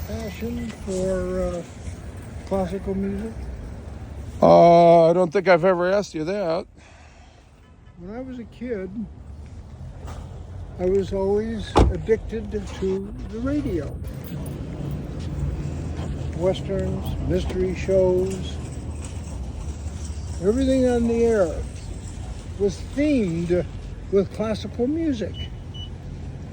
passion for classical music? I don't think I've ever asked you that. When I was a kid, I was always addicted to the radio. Westerns, mystery shows, everything on the air was themed with classical music.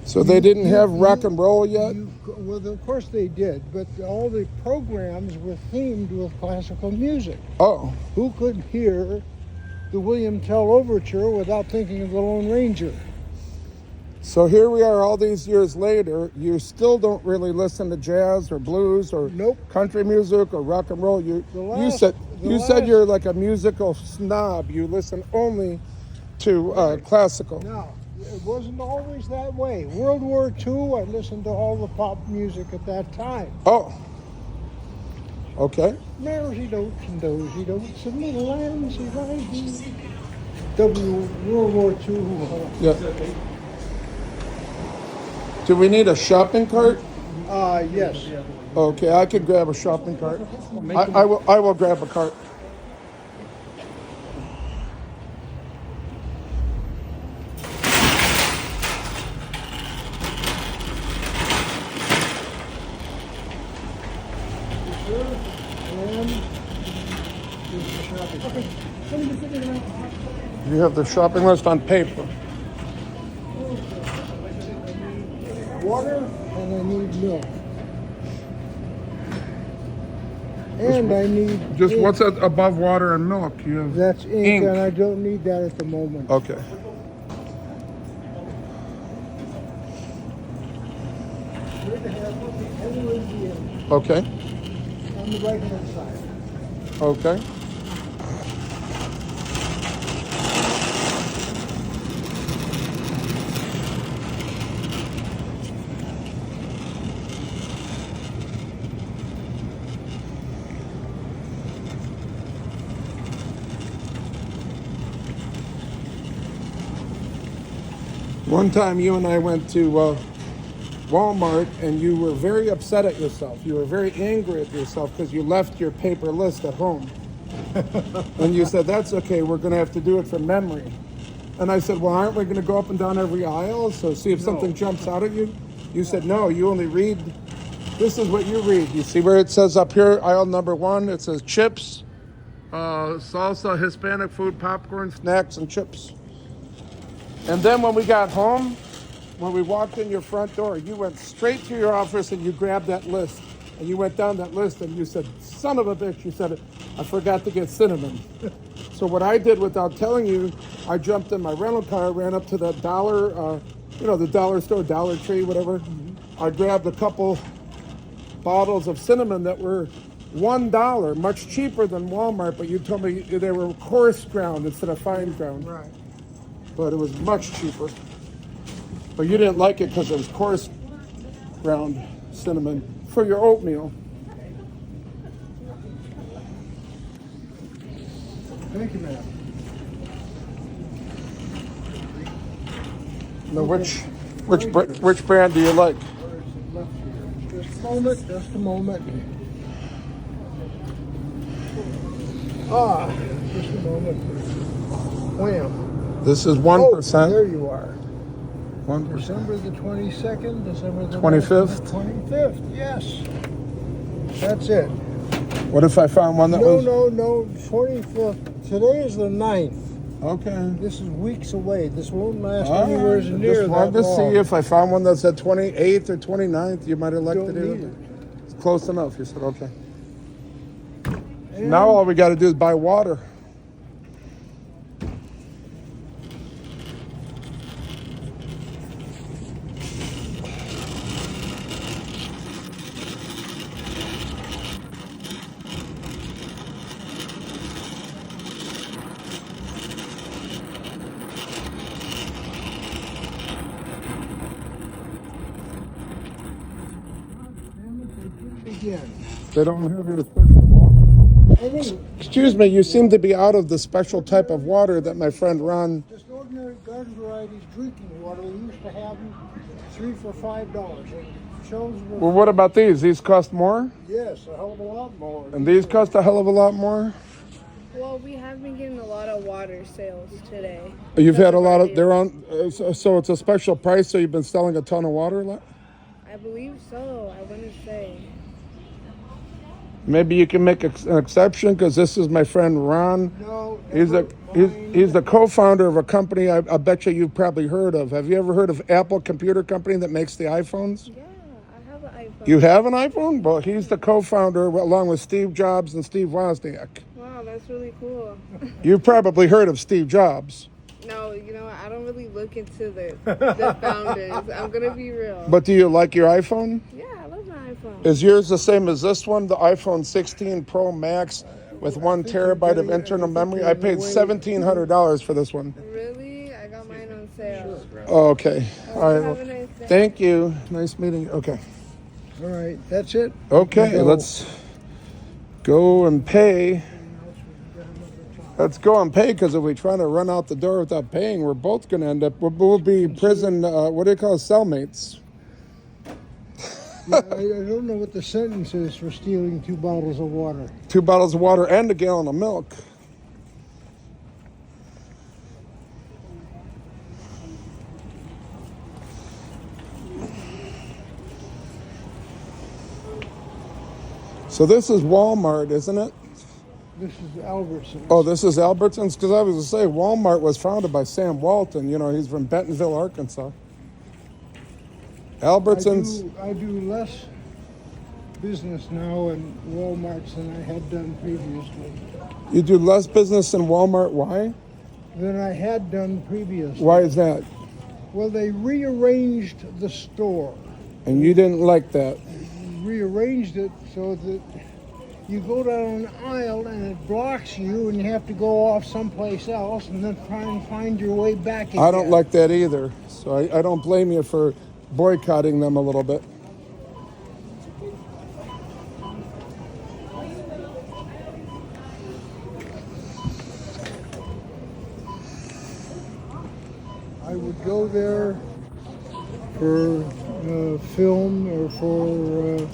So they didn't have rock and roll yet? Well, of course they did, but all the programs were themed with classical music. Oh. Who could hear the William Tell Overture without thinking of the Lone Ranger? So here we are all these years later. You still don't really listen to jazz or blues or country music or rock and roll. You said you're like a musical snob. You listen only to classical. No, it wasn't always that way. World War II, I listened to all the pop music at that time. Oh. Okay. Marsy dotes and dozy dotes and little lambs rising. World War II. Yeah. Do we need a shopping cart? Yes. Okay, I can grab a shopping cart. I will grab a cart. You have the shopping list on paper. Water, and I need milk. And I need just ink. What's above water and milk? You have That's ink, and I don't need that at the moment. Okay. Okay. On the right hand side. Okay. One time you and I went to Walmart and you were very upset at yourself. You were very angry at yourself because you left your paper list at home. And you said, that's okay, we're going to have to do it from memory. And I said, well, aren't we going to go up and down every aisle? So see if something jumps out at you? You said, no, you only read. This is what you read. You see where it says up here, aisle number 1, it says chips, salsa, Hispanic food, popcorn, snacks, and chips. And then when we got home, when we walked in your front door, you went straight to your office and you grabbed that list. And you went down that list and you said, son of a bitch, you said, I forgot to get cinnamon. So what I did without telling you, I jumped in my rental car, ran up to that dollar, the dollar store, Dollar Tree, whatever. I grabbed a couple bottles of cinnamon that were $1, much cheaper than Walmart, but you told me they were coarse ground instead of fine ground. Right. But it was much cheaper. But you didn't like it because it was coarse ground cinnamon for your oatmeal. Thank you, ma'am. Now, which brand do you like? Just a moment. Just a moment. Wham. This is 1%. Oh, there you are. 1%. December the 22nd, December the 25th? 25th, yes. That's it. What if I found one that was... No, 25th. Today is the 9th. Okay. This is weeks away. This won't last anywhere near that long. Just wanted to see if I found one that said 28th or 29th. You might have liked it. It's close enough. You said, okay. And now all we got to do is buy water. They don't have your special water. Excuse me, you seem to be out of the special type of water that my friend Ron... Just ordinary garden varieties drinking water. We used to have them 3 for $5. shelves were. Well, what about these? These cost more? Yes, a hell of a lot more. And these cost a hell of a lot more? Well, we have been getting a lot of water sales today. You've had a Because lot our of, they're deal. on, so it's a special price, so you've been selling a ton of water? I believe so. I want to say. Maybe you can make an exception, because this is my friend Ron. No, He's he's the co-founder of a company I bet you've probably heard of. Have you ever heard of Apple Computer Company that makes the iPhones? Yeah, I have an iPhone. You have an iPhone? Well, he's the co-founder along with Steve Jobs and Steve Wozniak. Wow, that's really cool. You've probably heard of Steve Jobs. No, you know what? I don't really look into the founders. I'm gonna be real. But do you like your iPhone? Yeah, I love my iPhone. Is yours the same as this one, the iPhone 16 Pro Max with 1 terabyte of internal memory? I paid $1,700 for this one. Really? I got mine on sale. Oh, okay. All right. Have Well, a nice day. thank you. Nice meeting you. Okay. All right, that's it. Okay, Go. let's go and pay. Let's go and pay, because if we try to run out the door without paying, we're both going to end up, we'll be prison, what do you call it, cellmates? Yeah, I don't know what the sentence is for stealing 2 bottles of water. 2 bottles of water and a gallon of milk. So this is Walmart, isn't it? This is Albertsons. Oh, this is Albertsons? Because I was going to say, Walmart was founded by Sam Walton. You know, he's from Bentonville, Arkansas. Albertsons. I do less business now in Walmarts than I had done previously. You do less business in Walmart. Why? Than I had done previously. Why is that? Well, they rearranged the store. And you didn't like that. Rearranged it so that you go down an aisle and it blocks you and you have to go off someplace else and then try and find your way back again. I don't like that either. So I don't blame you for boycotting them a little bit. I would go there for film or for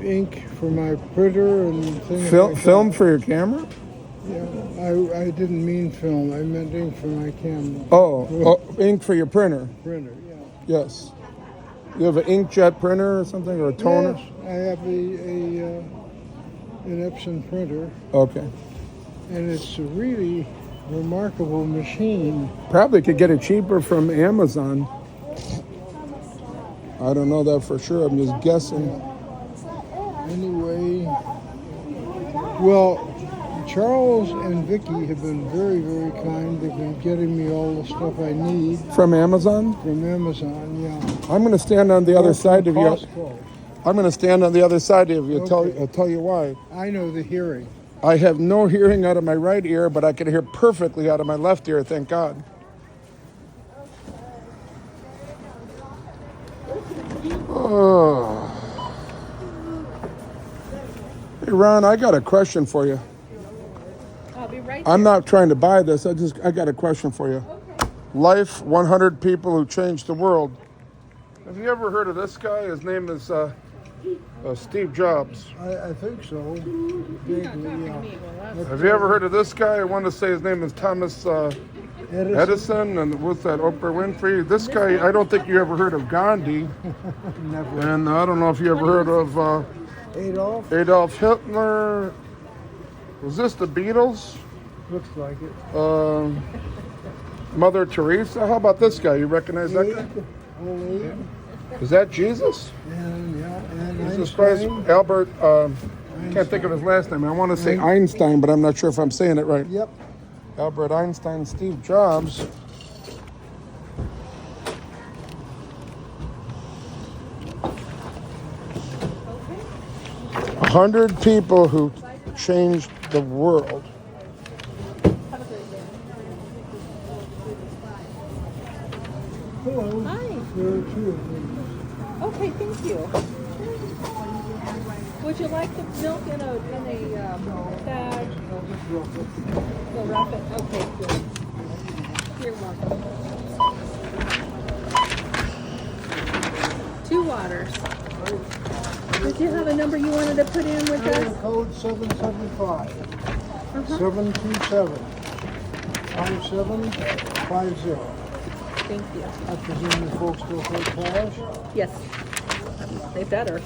ink for my printer and things like Film that. for your camera? Yeah, I didn't mean film. I meant ink for my camera. Oh, ink for your printer. Printer, yeah. Yes. You have an inkjet printer or something, or a toner? Yes, I have an Epson printer, Okay. and it's a really remarkable machine. Probably could get it cheaper from Amazon. I don't know that for sure. I'm just guessing. Anyway, well, Charles and Vicky have been very, very kind. They've been getting me all the stuff I need From Amazon? from Amazon, yeah. I'm going to stand on the other Or side from of you. Costco. I'm going to stand on the other side of you. Okay. I'll tell you why. I know the hearing. I have no hearing out of my right ear, but I can hear perfectly out of my left ear, thank God. Oh. Hey, Ron, I got a question for you. I'll be right I'm not trying to buy this. I got a question for you. Life 100 People Who Changed the World. Have you ever heard of this guy? His name is Steve Jobs. I think so. Vaguely, yeah. Have you ever heard of this guy? I want to say his name is Thomas Edison, and what's that, Oprah Winfrey? This guy, I don't think you ever heard of Gandhi, Never. and I don't know if you ever heard of Adolf? Adolf Hitler. Was this the Beatles? Looks like it. Mother Teresa? How about this guy? You recognize that guy? Old Abe. Is that Jesus? And Jesus Christ. Einstein. Albert, can't think of his last name. I want to say Einstein, but I'm not sure if I'm saying it right. Yep. Albert Einstein, Steve Jobs. A 100 people who changed the world. Hello. Hi. There are 2 of these. Okay, thank you. Would you like the milk in a bag? We'll wrap it. Okay, good. You're welcome. 2 Waters. Did you have a number you wanted to put in with Area us? code 775 Uh-huh. 727 5750. Thank you. I presume you folks still pay cash? Yes. They better.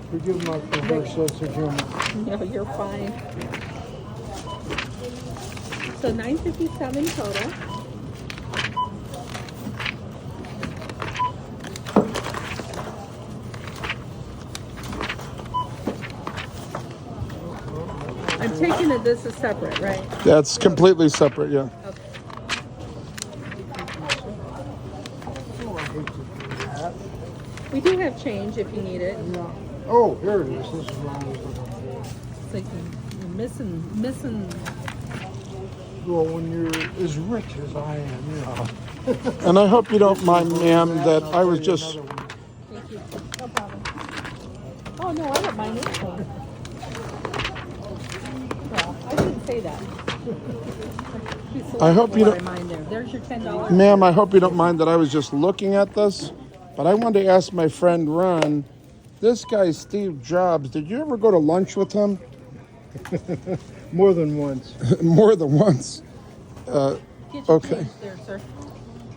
Forgive my perverse sense of humor. No, you're fine. So $9.57 total. I'm taking it this is separate, right? That's completely separate, yeah. Okay. Oh, I hate to do that. We do have change if you need it. Yeah. Oh, here it is. This is what I was looking for. It's like you're missing. Well, when you're as rich as I am, you know. And I hope you don't mind, ma'am, that I was just... Another one. Thank you. No problem. Oh no, I don't mind anything. Well, I shouldn't say that. I hope you What don't... I mind there. There's your $10. Ma'am, I hope you don't mind that I was just looking at this, but I wanted to ask my friend Ron, this guy Steve Jobs, did you ever go to lunch with him? More than once. More than once. Get your Okay. change there, sir.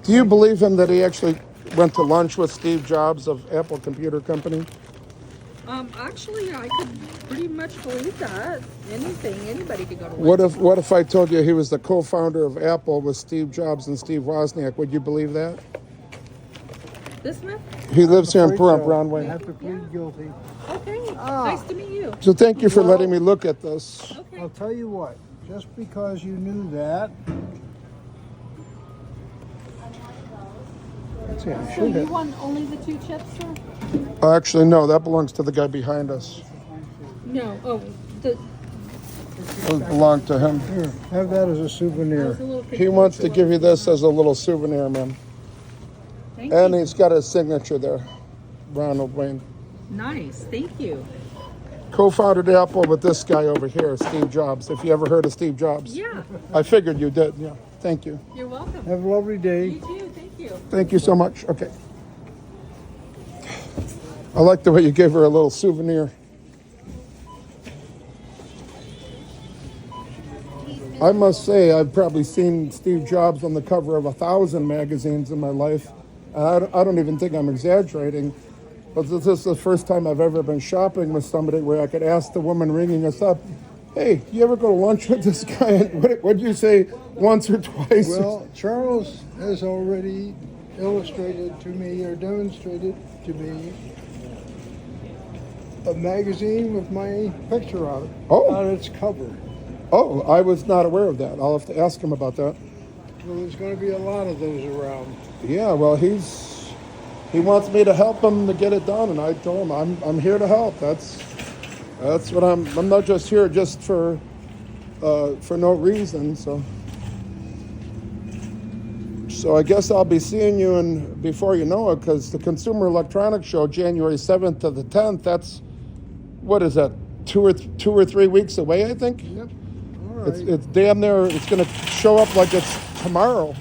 Do you believe him that he actually went to lunch with Steve Jobs of Apple Computer Company? Actually, I could pretty much believe that. Anybody could go to What if I told you he was the co-founder of Apple with Steve Jobs and Steve Wozniak? Would you believe that? This man? He lives here in Afraid so. Pahrump, Broadway. I have to plead guilty. Okay. Nice to meet you. So thank you for letting me look at this. Okay. I'll tell you what, just because you knew that. Let's see, I So should you have. want only the 2 chips, sir? Actually, no, that belongs to the guy behind us. No. Oh, the Those belong to him. Here, have that as a I was souvenir. a little He wants to give you this as a little souvenir, man. Thank And you. he's got his signature there, Ronald Wayne. Nice. Thank you. Co-founded Apple with this guy over here, Steve Jobs. If you ever heard of Steve Jobs. Yeah. I figured you did, yeah. Thank you. You're welcome. Have a lovely day. You too. Thank you. Thank you so much. Okay. I like the way you gave her a little souvenir. I must say, I've probably seen Steve Jobs on the cover of 1,000 magazines in my life. And I don't even think I'm exaggerating. But this is the first time I've ever been shopping with somebody where I could ask the woman ringing us up, hey, you ever go to lunch with this guy? And what'd you say, once or twice? Well, Charles has already illustrated to me or demonstrated to me a magazine with my picture on it, Oh. on its cover. Oh, I was not aware of that. I'll have to ask him about that. Well, there's going to be a lot of those around. Yeah, well, he wants me to help him to get it done, and I told him I'm here to help. That's what I'm not just here just for no reason. So I guess I'll be seeing you before you know it, because the Consumer Electronics Show, January 7th to the 10th. That's what is that? 2 or 3 weeks away, I think. Yep. All right. It's damn near. It's going to show up like it's tomorrow.